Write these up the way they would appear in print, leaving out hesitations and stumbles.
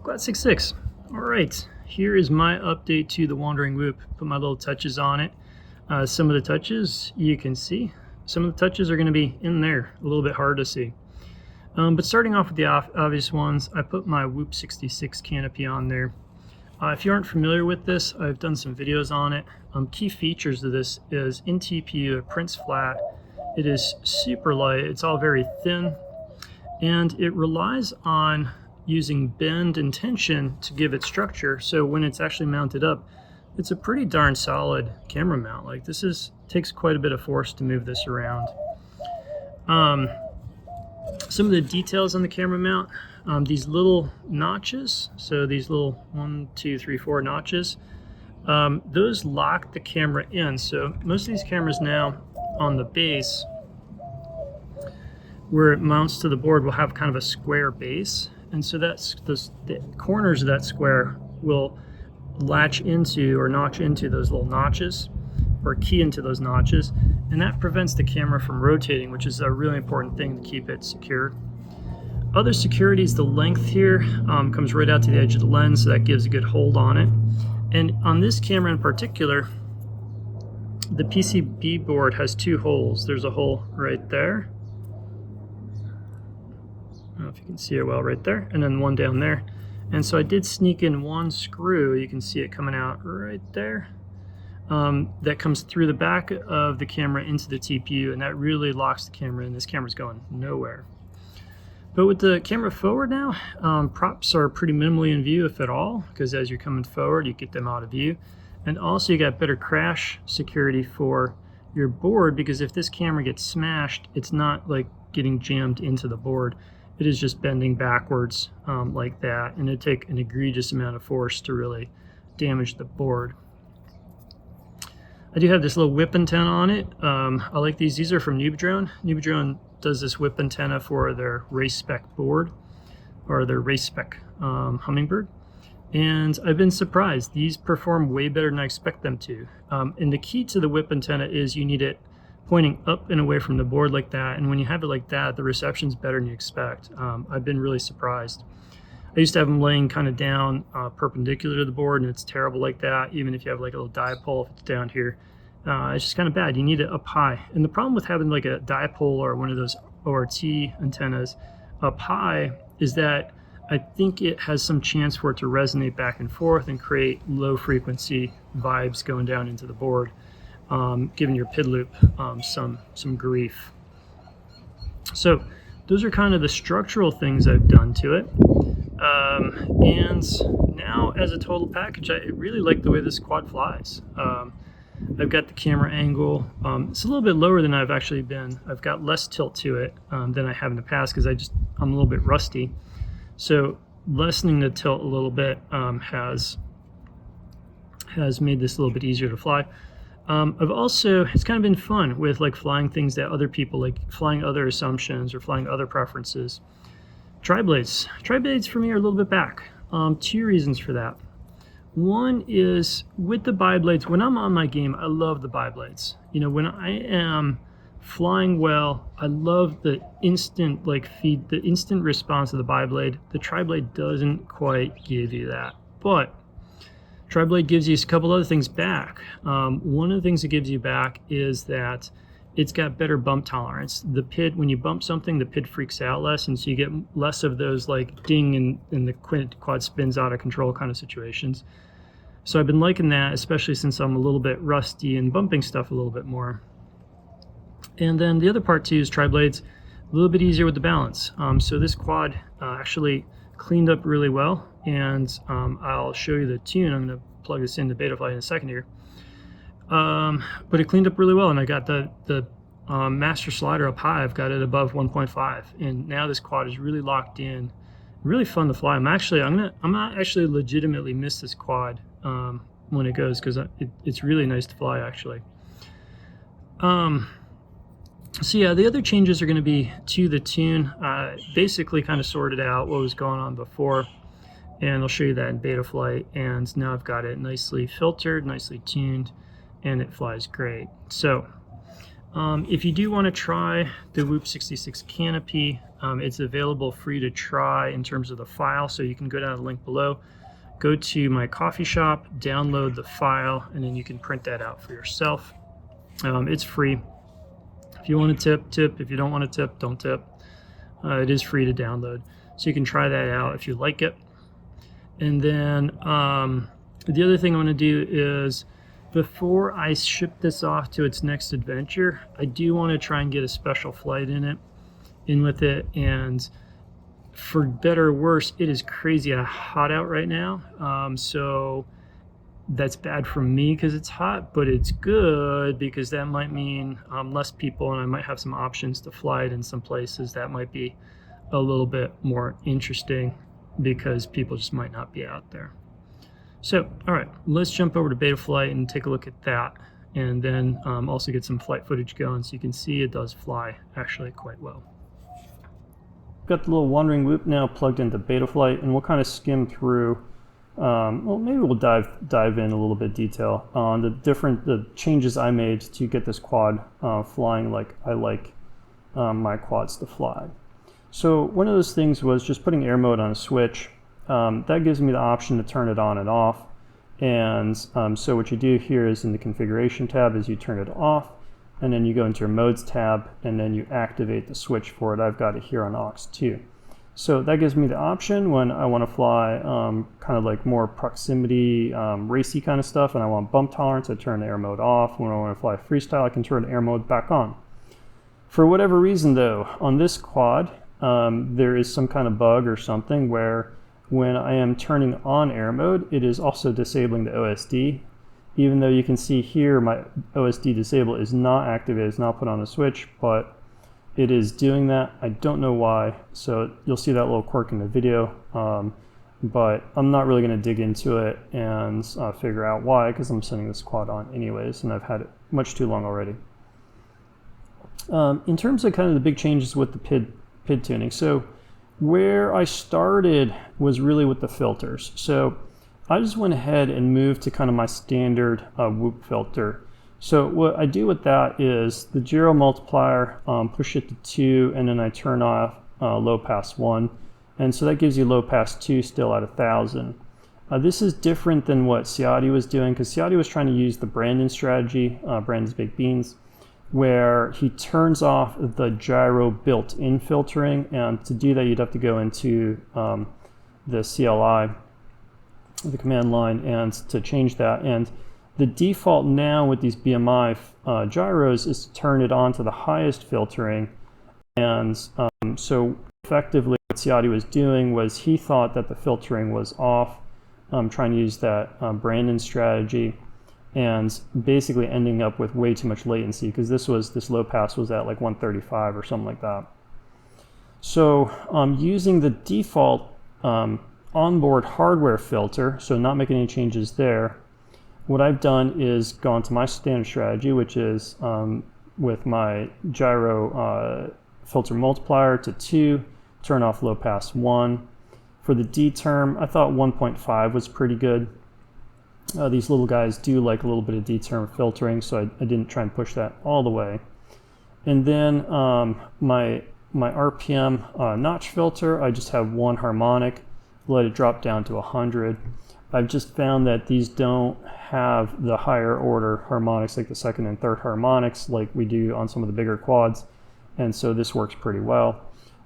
Quad66. All right, here is my update to the Wandering Whoop. Put my little touches on it. Some of the touches you can see. Some of the touches are going to be in there, a little bit hard to see. But starting off with the obvious ones, I put my Whoop 66 canopy on there. If you aren't familiar with this, I've done some videos on it. Key features of this is in TPU, it prints flat. It is super light. It's all very thin, and it relies on using bend and tension to give it structure. So when it's actually mounted up, it's a pretty darn solid camera mount. Like this takes quite a bit of force to move this around. Some of the details on the camera mount, these little notches, so these little 1, 2, 3, 4 notches, those lock the camera in. So most of these cameras now on the base, where it mounts to the board, will have kind of a square base, and so that's the corners of that square will latch into or notch into those little notches, or key into those notches, and that prevents the camera from rotating, which is a really important thing to keep it secure. Other security is the length here comes right out to the edge of the lens, so that gives a good hold on it. And on this camera in particular, the PCB board has 2 holes. There's a hole right there. I don't know if you can see it well, right there, and then one down there. And so I did sneak in 1 screw. You can see it coming out right there. That comes through the back of the camera into the TPU, and that really locks the camera in. This camera's going nowhere. But with the camera forward now, props are pretty minimally in view, if at all, because as you're coming forward, you get them out of view. And also you got better crash security for your board, because if this camera gets smashed, it's not like getting jammed into the board. It is just bending backwards like that, and it'd take an egregious amount of force to really damage the board. I do have this little whip antenna on it. I like these. These are from NewBeDrone. NewBeDrone does this whip antenna for their race spec board, or their race spec Hummingbird. And I've been surprised. These perform way better than I expect them to. And the key to the whip antenna is you need it pointing up and away from the board like that. And when you have it like that, the reception's better than you expect. I've been really surprised. I used to have them laying kind of down perpendicular to the board, and it's terrible like that. Even if you have like a little dipole, if it's down here, it's just kind of bad. You need it up high. And the problem with having like a dipole or one of those ORT antennas up high is that I think it has some chance for it to resonate back and forth and create low frequency vibes going down into the board, giving your PID loop some grief. So those are kind of the structural things I've done to it. And now as a total package, I really like the way this quad flies. I've got the camera angle. It's a little bit lower than I've actually been. I've got less tilt to it than I have in the past, because I'm a little bit rusty. So lessening the tilt a little bit has made this a little bit easier to fly. It's kind of been fun with like flying things that other people like, flying other assumptions or flying other preferences. Tri-blades. Tri-blades for me are a little bit back. 2 reasons for that. One is with the bi-blades, when I'm on my game, I love the bi-blades. You know, when I am flying well, I love the instant feed, the instant response of the bi-blade. The tri-blade doesn't quite give you that, but tri-blade gives you a couple other things back. One of the things it gives you back is that it's got better bump tolerance. The PID, when you bump something, the PID freaks out less, and so you get less of those like ding and the quad spins out of control kind of situations. So I've been liking that, especially since I'm a little bit rusty and bumping stuff a little bit more. And then the other part too is tri-blades, a little bit easier with the balance. So this quad actually cleaned up really well, and I'll show you the tune. I'm going to plug this into Betaflight in a second here. But it cleaned up really well, and I got the master slider up high. I've got it above 1.5, and now this quad is really locked in, really fun to fly. I'm not actually legitimately miss this quad when it goes, because it's really nice to fly actually. So yeah, the other changes are going to be to the tune. Basically kind of sorted out what was going on before, and I'll show you that in Betaflight. And now I've got it nicely filtered, nicely tuned, and it flies great. So If you do want to try the Quad66 canopy, it's available free to try in terms of the file, so you can go down the link below, go to my coffee shop, download the file, and then you can print that out for yourself. It's free. If you want to tip, tip. If you don't want to tip, don't tip. It is free to download, so you can try that out if you like it. And then the other thing I want to do is, before I ship this off to its next adventure, I do want to try and get a special flight in with it. And for better or worse, it is crazy hot out right now. So that's bad for me because it's hot, but it's good because that might mean less people, and I might have some options to fly it in some places that might be a little bit more interesting because people just might not be out there. So, all right, let's jump over to Betaflight and take a look at that, and then also get some flight footage going so you can see it does fly actually quite well. Got the little wandering loop now plugged into Betaflight, and we'll kind of skim through. Well, maybe we'll dive in a little bit detail on the changes I made to get this quad flying like I like my quads to fly. So one of those things was just putting air mode on a switch. That gives me the option to turn it on and off. And so what you do here is in the configuration tab is you turn it off, and then you go into your modes tab, and then you activate the switch for it. I've got it here on aux 2. So that gives me the option when I want to fly kind of like more proximity, racy kind of stuff, and I want bump tolerance, I turn the air mode off. When I want to fly freestyle, I can turn air mode back on. For whatever reason though, on this quad, there is some kind of bug or something where when I am turning on air mode, it is also disabling the OSD. Even though you can see here my OSD disable is not activated, it's not put on the switch, but it is doing that. I don't know why, so you'll see that little quirk in the video, but I'm not really going to dig into it and figure out why, because I'm sending this quad on anyways, and I've had it much too long already. In terms of kind of the big changes with the PID tuning, so where I started was really with the filters. So I just went ahead and moved to kind of my standard whoop filter. So what I do with that is the gyro multiplier, push it to 2, and then I turn off low pass 1. And so that gives you low pass 2 still at 1,000. This is different than what Ciati was doing, because Ciati was trying to use the Brandon strategy, Brandon's Baked Beans, where he turns off the gyro built-in filtering, and to do that you'd have to go into the CLI, the command line, and to change that. And the default now with these BMI gyros is to turn it on to the highest filtering. And so effectively what Ciati was doing was he thought that the filtering was off, trying to use that Brandon strategy, and basically ending up with way too much latency, because this low pass was at like 135 or something like that. So using the default onboard hardware filter, so not making any changes there, what I've done is gone to my standard strategy, which is with my gyro filter multiplier to 2, turn off low pass 1. For the D term, I thought 1.5 was pretty good. These little guys do like a little bit of D term filtering, so I didn't try and push that all the way. And then my RPM notch filter, I just have 1 harmonic, let it drop down to 100. I've just found that these don't have the higher order harmonics, like the second and third harmonics, like we do on some of the bigger quads, and so this works pretty well.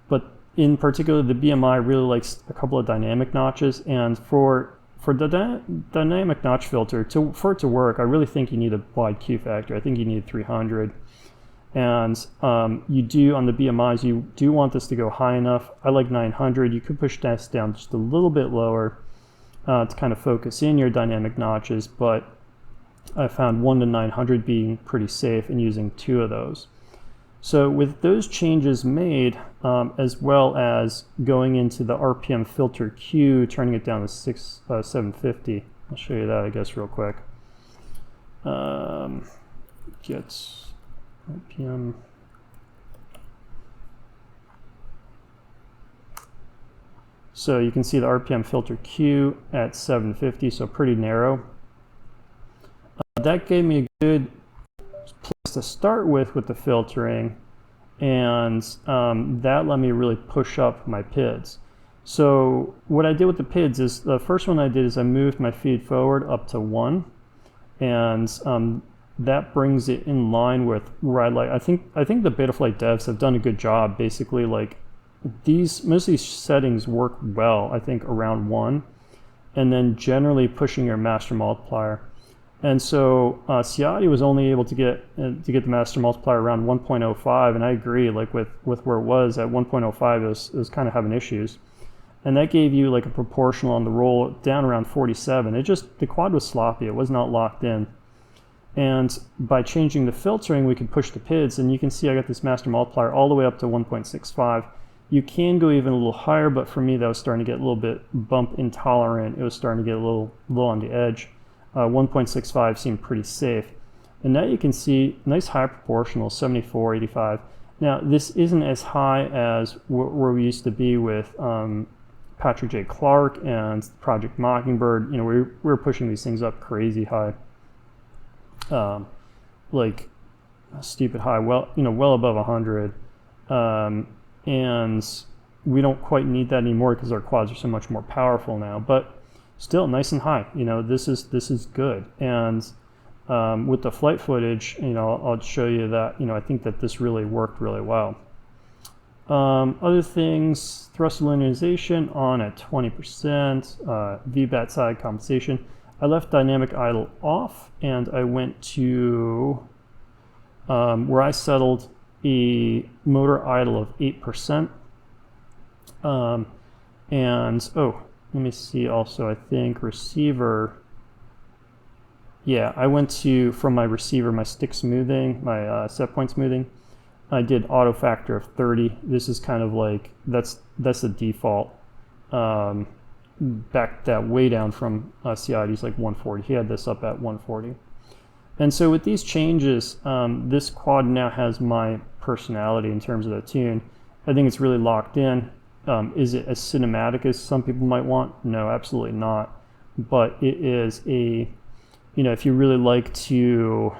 But in particular, the BMI really likes a couple of dynamic notches, and for the dynamic notch filter, for it to work, I really think you need a wide Q factor. I think you need 300. And you do, on the BMIs, you do want this to go high enough. I like 900. You could push this down just a little bit lower to kind of focus in your dynamic notches, but I found 1 to 900 being pretty safe and using 2 of those. So with those changes made, as well as going into the RPM filter Q, turning it down to 750. I'll show you that, I guess, real quick. Get RPM. So you can see the RPM filter Q at 750, so pretty narrow. That gave me a good place to start with the filtering, and that let me really push up my PIDs. So what I did with the PIDs is, the first one I did is I moved my feed forward up to 1, and that brings it in line with where I like. I think the Betaflight devs have done a good job. Basically, like most of these settings work well, I think, around 1, and then generally pushing your master multiplier. And so Ciati was only able to get the master multiplier around 1.05, and I agree. Like with where it was at 1.05, it was kind of having issues, and that gave you like a proportional on the roll down around 47. The quad was sloppy. It was not locked in. And by changing the filtering, we could push the PIDs, and you can see I got this master multiplier all the way up to 1.65. You can go even a little higher, but for me that was starting to get a little bit bump intolerant. It was starting to get a little on the edge. 1.65 seemed pretty safe. And now you can see nice high proportional, 74, 85. Now this isn't as high as where we used to be with Patrick J. Clark and Project Mockingbird. You know, we were pushing these things up crazy high. Like stupid high, well above 100, and we don't quite need that anymore because our quads are so much more powerful now. But still, nice and high. You know, this is good. And with the flight footage, you know, I'll show you that. You know, I think that this really worked really well. Other things: thrust linearization on at 20%, VBAT side compensation. I left dynamic idle off, and I went to where I settled a motor idle of 8%. And let me see also, I think receiver. Yeah, I went to, from my receiver, my stick smoothing, my set point smoothing, I did auto factor of 30. This is kind of like, that's the default. Back that way down from Ciati's like 140. He had this up at 140. And so with these changes, this quad now has my personality in terms of the tune. I think it's really locked in. Is it as cinematic as some people might want? No, absolutely not. But it is a, you know, if you really like to,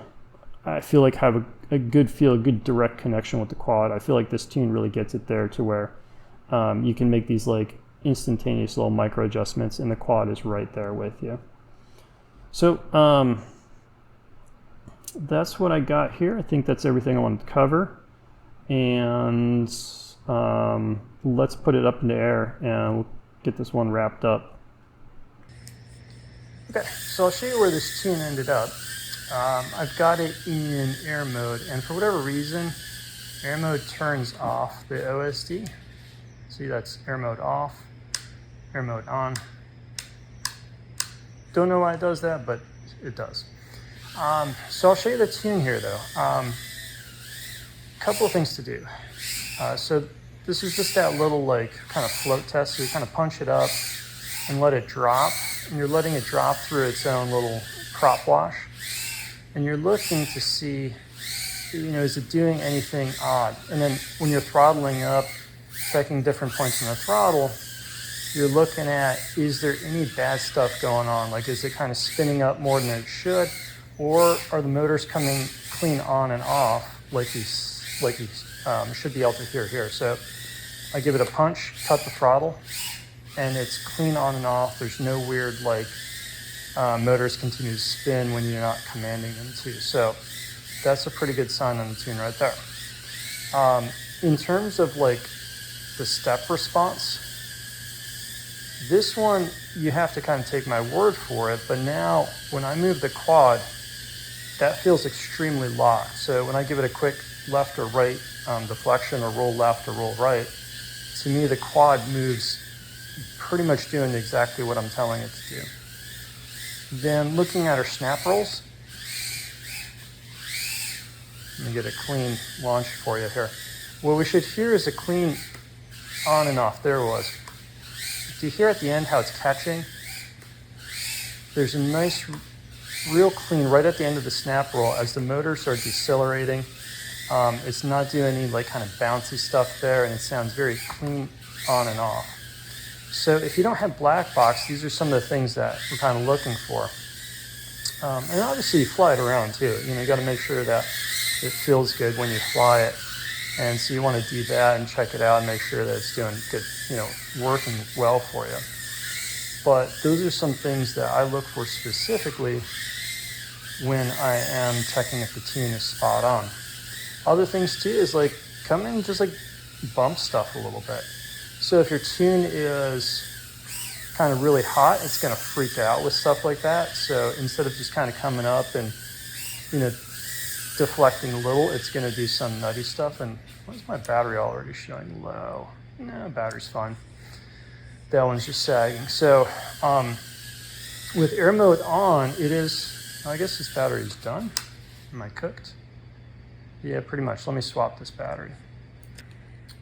I feel like have a good feel, a good direct connection with the quad, I feel like this tune really gets it there to where you can make these like instantaneous little micro adjustments, and the quad is right there with you. So that's what I got here. I think that's everything I wanted to cover, and let's put it up in the air and we'll get this one wrapped up. Okay, so I'll show you where this tune ended up. I've got it in air mode, and for whatever reason, air mode turns off the OSD. See, that's air mode off, air mode on. Don't know why it does that, but it does. So I'll show you the tune here though. Couple of things to do. So this is just that little like kind of float test. So you kind of punch it up and let it drop, and you're letting it drop through its own little prop wash. And you're looking to see, you know, is it doing anything odd? And then when you're throttling up, checking different points in the throttle, you're looking at, is there any bad stuff going on? Like, is it kind of spinning up more than it should? Or are the motors coming clean on and off like you should be able to hear here? So I give it a punch, cut the throttle, and it's clean on and off. There's no weird like motors continue to spin when you're not commanding them to. So that's a pretty good sign on the tune right there. In terms of like the step response, this one you have to kind of take my word for it, but now when I move the quad, that feels extremely locked. So when I give it a quick left or right deflection, or roll left or roll right, to me the quad moves pretty much doing exactly what I'm telling it to do. Then looking at our snap rolls, let me get a clean launch for you here. What we should hear is a clean on and off. There it was. Do you hear at the end how it's catching? There's a nice, real clean right at the end of the snap roll as the motors are decelerating. It's not doing any like kind of bouncy stuff there, and it sounds very clean on and off. So if you don't have black box, these are some of the things that we're kind of looking for. And obviously you fly it around too. You know, you got to make sure that it feels good when you fly it. And so you want to do that and check it out and make sure that it's doing good, you know, working well for you. But those are some things that I look for specifically when I am checking if the tune is spot on. Other things too is like come in just like bump stuff a little bit. So if your tune is kind of really hot, it's going to freak out with stuff like that. So instead of just kind of coming up and, you know, deflecting a little, it's going to do some nutty stuff. And why is my battery already showing low? No, battery's fine. That one's just sagging. So with air mode on, it is, I guess this battery is done. Am I cooked? Yeah, pretty much. Let me swap this battery.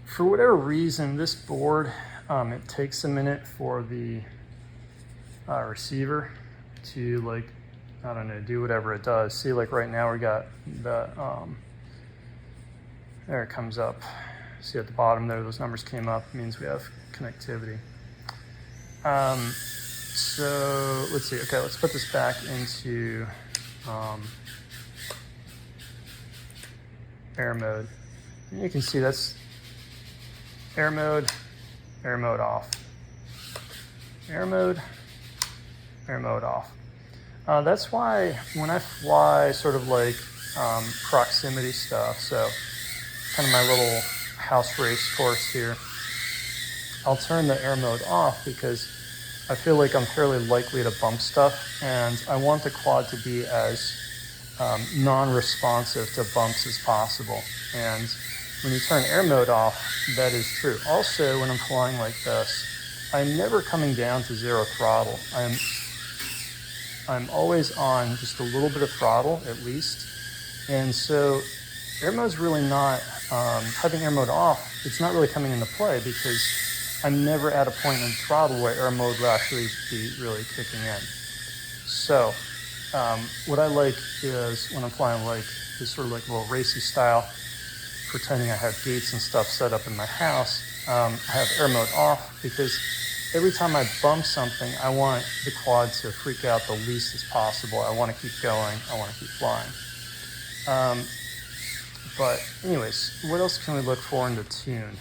For whatever reason, this board, it takes a minute for the receiver to, like, I don't know, do whatever it does. See, like right now we got the, there it comes up. See at the bottom there, those numbers came up, it means we have connectivity. So let's see, okay, let's put this back into air mode. And you can see that's air mode off. Air mode off. That's why when I fly sort of like proximity stuff, so kind of my little house race course here, I'll turn the air mode off because I feel like I'm fairly likely to bump stuff, and I want the quad to be as non-responsive to bumps as possible. And when you turn air mode off, that is true. Also, when I'm flying like this, I'm never coming down to zero throttle. I'm always on just a little bit of throttle at least. And so air mode's really not, having air mode off, it's not really coming into play because I'm never at a point in throttle where air mode will actually be really kicking in. So what I like is when I'm flying like this sort of like a little racy style, pretending I have gates and stuff set up in my house, I have air mode off because every time I bump something, I want the quad to freak out the least as possible. I want to keep going. I want to keep flying. But anyways, what else can we look for in the tune?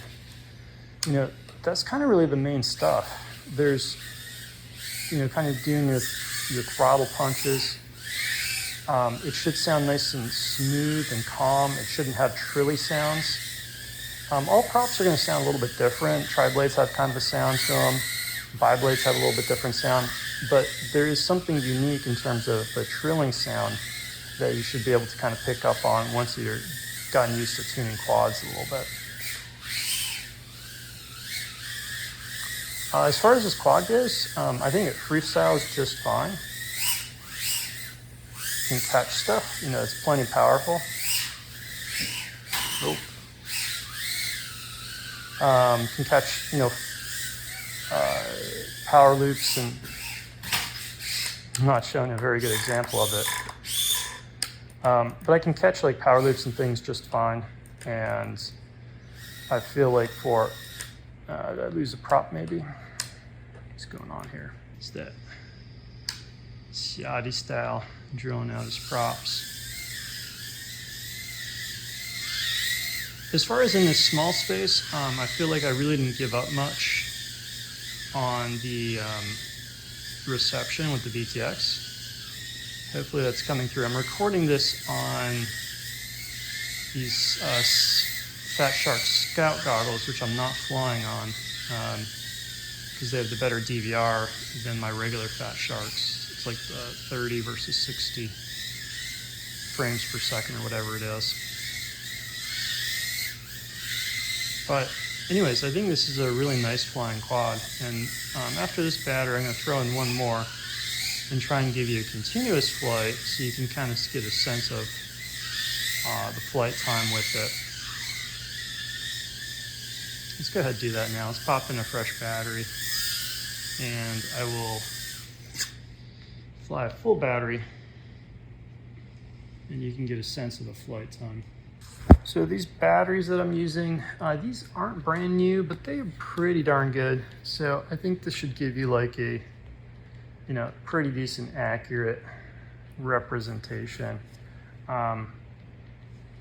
You know, that's kind of really the main stuff. There's, you know, kind of doing your throttle punches. It should sound nice and smooth and calm. It shouldn't have trilly sounds. All props are going to sound a little bit different. Tri-blades have kind of a sound to them. Bi-blades have a little bit different sound. But there is something unique in terms of the trilling sound that you should be able to kind of pick up on once you're gotten used to tuning quads a little bit. As far as this quad goes, I think it freestyles just fine. You can catch stuff, you know, it's plenty powerful. Nope. Can catch, you know, power loops, and I'm not showing a very good example of it. But I can catch like power loops and things just fine. And I feel like for, did I lose a prop maybe? What's going on here? It's that Ciadi style drilling out his props. As far as in this small space, I feel like I really didn't give up much on the reception with the VTX. Hopefully that's coming through. I'm recording this on these Fat Shark Scout goggles, which I'm not flying on because they have the better DVR than my regular Fat Sharks. It's like the 30 versus 60 frames per second or whatever it is. But anyways, I think this is a really nice flying quad. And after this battery, I'm going to throw in one more and try and give you a continuous flight so you can kind of get a sense of the flight time with it. Let's go ahead and do that now. Let's pop in a fresh battery and I will fly a full battery and you can get a sense of the flight time. So these batteries that I'm using, these aren't brand new, but they are pretty darn good. So I think this should give you like a, you know, pretty decent accurate representation.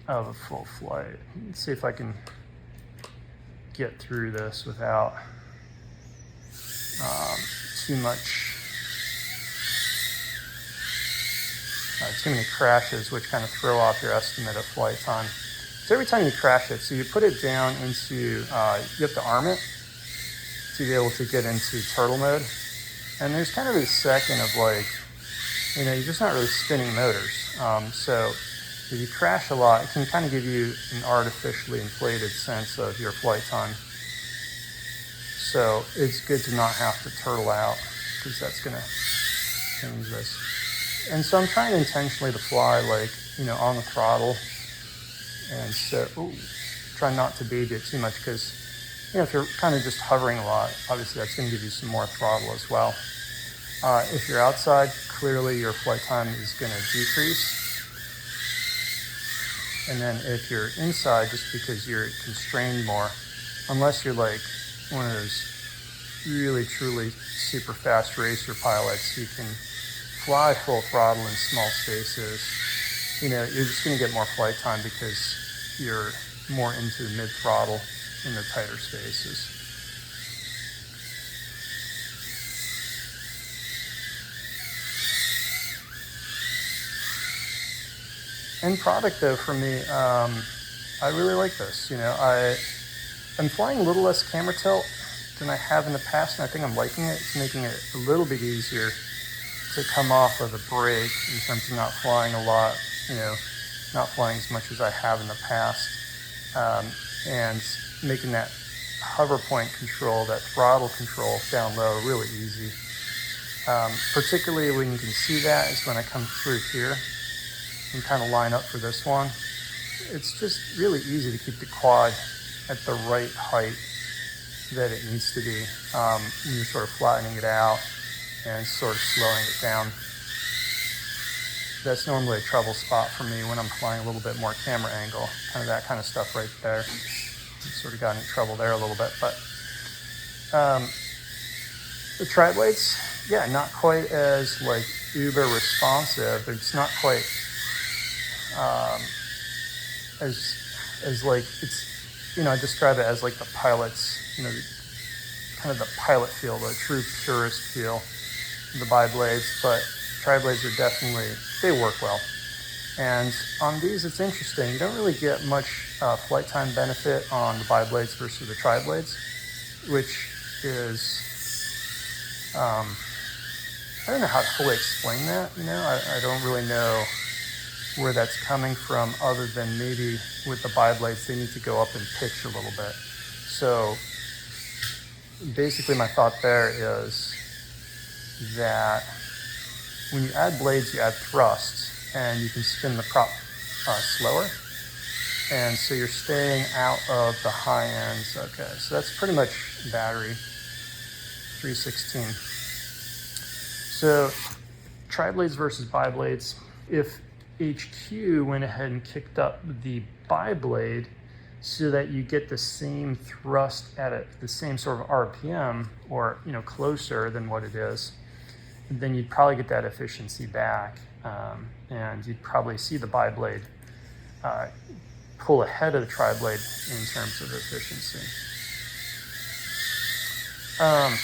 of a full flight. Let's see if I can get through this without too much. Too many crashes, which kind of throw off your estimate of flight time. So every time you crash it, so you put it down into, you have to arm it to be able to get into turtle mode. And there's kind of a second of like, you know, you're just not really spinning motors. So if you crash a lot, it can kind of give you an artificially inflated sense of your flight time. So it's good to not have to turtle out, because that's going to change this. And so I'm trying intentionally to fly like, you know, on the throttle. And so, try not to baby it too much, because, you know, if you're kind of just hovering a lot, obviously that's going to give you some more throttle as well. If you're outside, clearly your flight time is going to decrease. And then if you're inside, just because you're constrained more, unless you're like one of those really, truly super fast racer pilots, you can fly full throttle in small spaces. You know, you're just going to get more flight time because you're more into mid-throttle in the tighter spaces. End product though for me, I really like this. You know, I'm flying a little less camera tilt than I have in the past, and I think I'm liking it. It's making it a little bit easier to come off of the brake in terms of not flying a lot, you know, not flying as much as I have in the past, and making that hover point control, that throttle control down low really easy. Particularly when you can see that is when I come through here and kind of line up for this one. It's just really easy to keep the quad at the right height that it needs to be when you're sort of flattening it out and sort of slowing it down. That's normally a trouble spot for me when I'm flying a little bit more camera angle, kind of that kind of stuff right there. Sort of got in trouble there a little bit, but the tri-blades, yeah, not quite as like uber responsive. It's not quite as like, it's, you know, I describe it as like the pilot's, you know, kind of the pilot feel, the true purist feel, the bi-blades, but tri-blades are definitely, they work well. And on these, it's interesting. You don't really get much flight time benefit on the bi-blades versus the tri-blades, which is, I don't know how to fully explain that, you know, I don't really know where that's coming from, other than maybe with the bi-blades, they need to go up in pitch a little bit. So basically my thought there is that when you add blades, you add thrust, and you can spin the prop slower. And so you're staying out of the high ends. Okay, so that's pretty much battery 316. So tri-blades versus bi-blades. If HQ went ahead and kicked up the bi-blade so that you get the same thrust at the same sort of RPM, or, you know, closer than what it is, then you'd probably get that efficiency back, and you'd probably see the bi-blade pull ahead of the tri-blade in terms of efficiency. I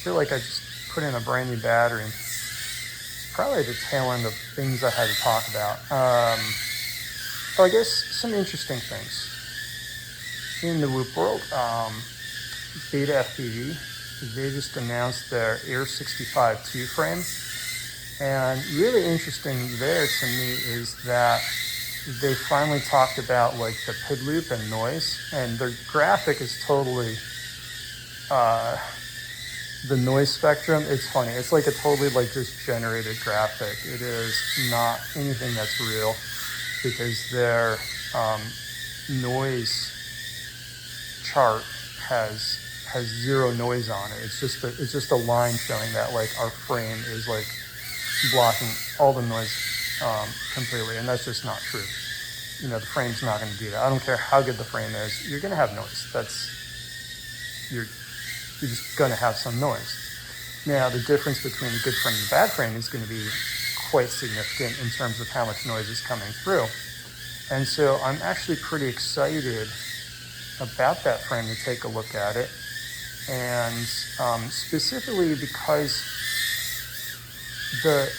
feel like I just put in a brand new battery. It's probably the tail end of things I had to talk about. So I guess some interesting things. In the Whoop world, Betaflight, they just announced their Air 65 two-frame. And really interesting there to me is that they finally talked about like the PID loop and noise, and their graphic is totally the noise spectrum. It's funny. It's like a totally like just generated graphic. It is not anything that's real, because their noise chart has zero noise on it. It's just a line showing that like our frame is like blocking all the noise completely, and that's just not true. You know, the frame's not going to do that. I don't care how good the frame is, you're going to have noise. You're just going to have some noise. Now, the difference between the good frame and the bad frame is going to be quite significant in terms of how much noise is coming through. And so I'm actually pretty excited about that frame to take a look at it. And specifically because the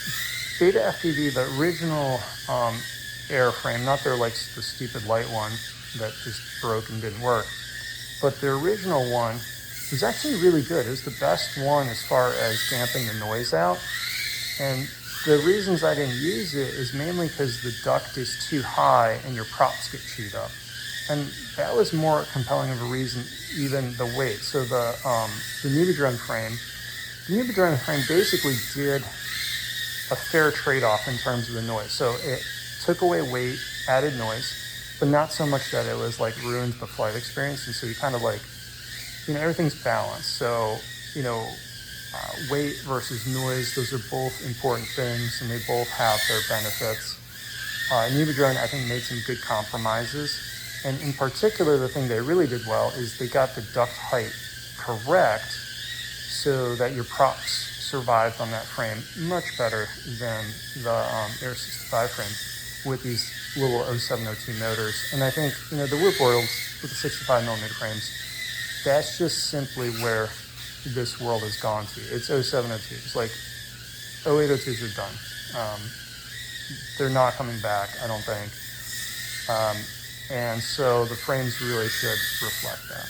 Beta FPV, the original airframe, not their like the stupid light one that just broke and didn't work, but the original one was actually really good. It was the best one as far as damping the noise out. And the reasons I didn't use it is mainly because the duct is too high and your props get chewed up. And that was more compelling of a reason, even the weight. So the CNCdrones frame basically did a fair trade-off in terms of the noise. So it took away weight, added noise, but not so much that it was like ruined the flight experience. And so you kind of like, everything's balanced. So, weight versus noise, those are both important things and they both have their benefits. CNCdrones, I think, made some good compromises. And in particular, the thing they really did well is they got the duct height correct so that your props survived on that frame much better than the Air 65 frame with these little 0702 motors. And I think, the Rotorbuilds with the 65 millimeter frames, that's just simply where this world has gone to. It's 0702. It's like 0802s are done. They're not coming back, I don't think. And so the frames really should reflect that.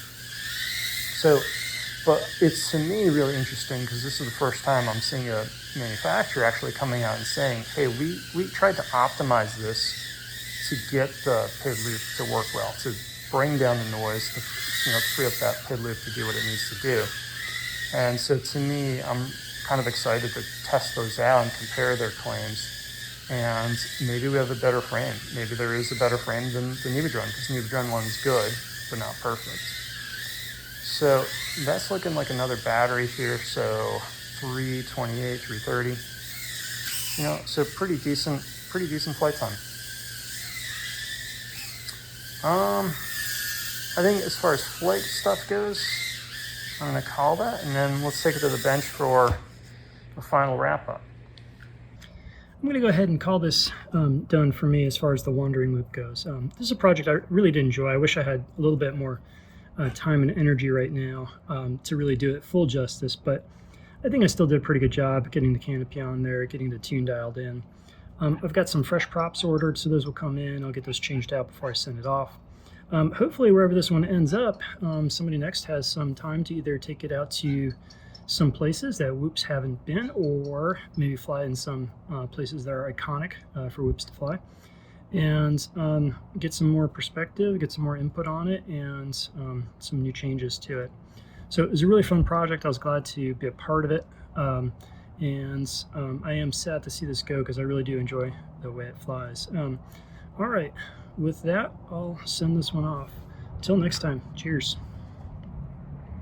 So, but it's to me really interesting because this is the first time I'm seeing a manufacturer actually coming out and saying, hey, we tried to optimize this to get the PID loop to work well, to bring down the noise, to free up that PID loop to do what it needs to do. And so to me, I'm kind of excited to test those out and compare their claims. And maybe we have a better frame. Maybe there is a better frame than the CNCdrones, because the CNCdrones one's good, but not perfect. So that's looking like another battery here. So 328, 330. So pretty decent flight time. I think as far as flight stuff goes, I'm gonna call that, and then let's take it to the bench for a final wrap up. I'm going to go ahead and call this done for me as far as the wandering loop goes. This is a project I really did enjoy. I wish I had a little bit more time and energy right now to really do it full justice, but I think I still did a pretty good job getting the canopy on there, getting the tune dialed in. I've got some fresh props ordered, so those will come in. I'll get those changed out before I send it off. Hopefully wherever this one ends up, somebody next has some time to either take it out to some places that Whoops haven't been, or maybe fly in some places that are iconic for Whoops to fly, and get some more perspective, get some more input on it, and some new changes to it. So it was a really fun project. I was glad to be a part of it, and I am sad to see this go because I really do enjoy the way it flies. All right, with that, I'll send this one off. Until next time, cheers.